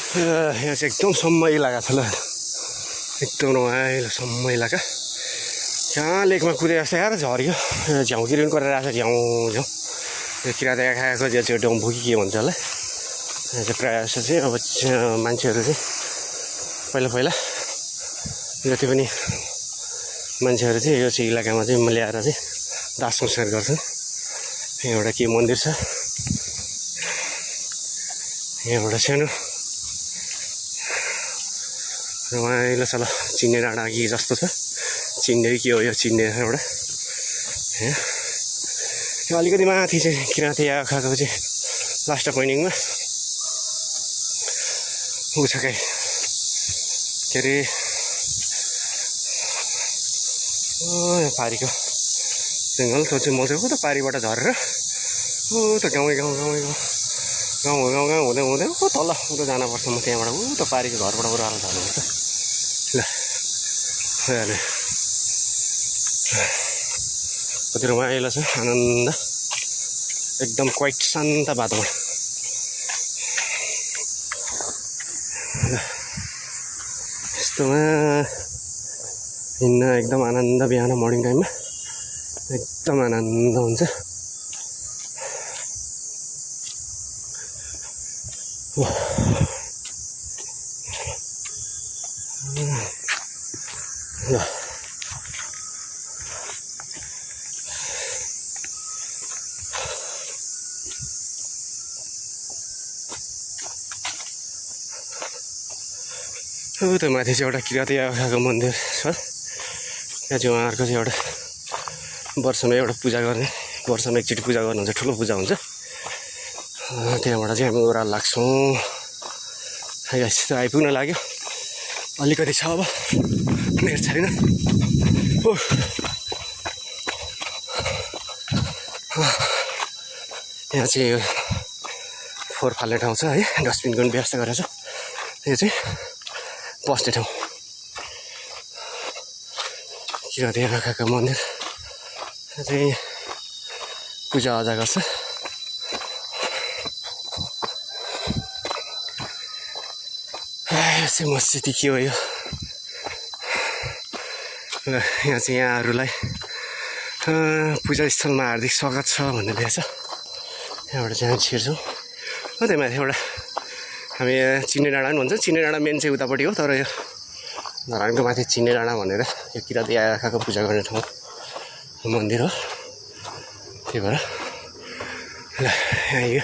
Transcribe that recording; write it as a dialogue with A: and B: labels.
A: यहाँ चाहिँ एकदम सम्म इलाका छ ल, एकदम रमाइलो सम्म इलाका। यहाँ लेकमा कुदे जस्तो यार झऱ्यो, झ्याउतिर पनि गरेर आएको छ, झ्याउ झ्याउ यो किराँत खाएको त्यो डम्फु कि के भन्छ होला। यहाँ चाहिँ प्रायः जस्तो चाहिँ अब मान्छेहरू चाहिँ पहिला जति पनि मान्छेहरू चाहिँ यो चाहिँ इलाकामा चाहिँ ल्याएर चाहिँ दाह संस्कार गर्छन्। यहाँ एउटा के मन्दिर छ, यहाँ एउटा सानो रमाइलो छ ल, चिन्ने डाँडा कि जस्तो छ, चिन्ने के हो यो चिन्ने एउटा। यो अलिकति माथि चाहिँ किराँती आँखाको चाहिँ लास्ट पोइन्टिङमा ऊ छ के अरे पारीको जङ्गल। त्यो चाहिँ म चाहिँ उता पारीबाट झरेर त गाउँ हुँदै हुँदै तल उता जानुपर्छ। म त्यहाँबाट त पारीको घरबाट उराएर झर्नुपर्छ ल। कति रमाइलो छ, आनन्द, एकदम क्वाइट शान्त वातावरण। यस्तोमा हिँड्न एकदम आनन्द, बिहान मर्निङ टाइममा एकदम आनन्द हुन्छ। त्यो माथि चाहिँ एउटा किराँती आँखाको मन्दिर छ। यहाँ चाहिँ उहाँहरूको चाहिँ एउटा वर्षमा एउटा पूजा गर्ने, वर्षमा एकचोटि पूजा गर्नुहुन्छ, ठुलो पूजा हुन्छ। त्यहाँबाट चाहिँ हामी ओह्रालो लाग्छौँ। यस्तो आइपुग्न लाग्यो, अलिकति छ अब, मेरो छैन। यहाँ चाहिँ यो फोहोर फाल्ने ठाउँ छ है, डस्टबिनको पनि व्यवस्था गरेको छ। यो चाहिँ बस्ने ठाउँ, किराँती आँखाको मन्दिर चाहिँ पूजा आजा गर्छ। यो चाहिँ मस्जिद के हो यो। यहाँ चाहिँ यहाँहरूलाई पूजा स्थलमा हार्दिक स्वागत छ भन्ने लेखेको छ। यहाँबाट चाहिँ हामी छिर्छौँ। त्यही माथि एउटा हामी चिन्ने डाँडा पनि भन्छ, चिन्ने डाँडा मेन चाहिँ उतापट्टि हो, तर यो धरानको माथि चिन्ने डाँडा भनेर यो किराँती आँखाको पूजा गर्ने ठाउँ मन्दिर हो। त्यही भएर ल यहाँ यो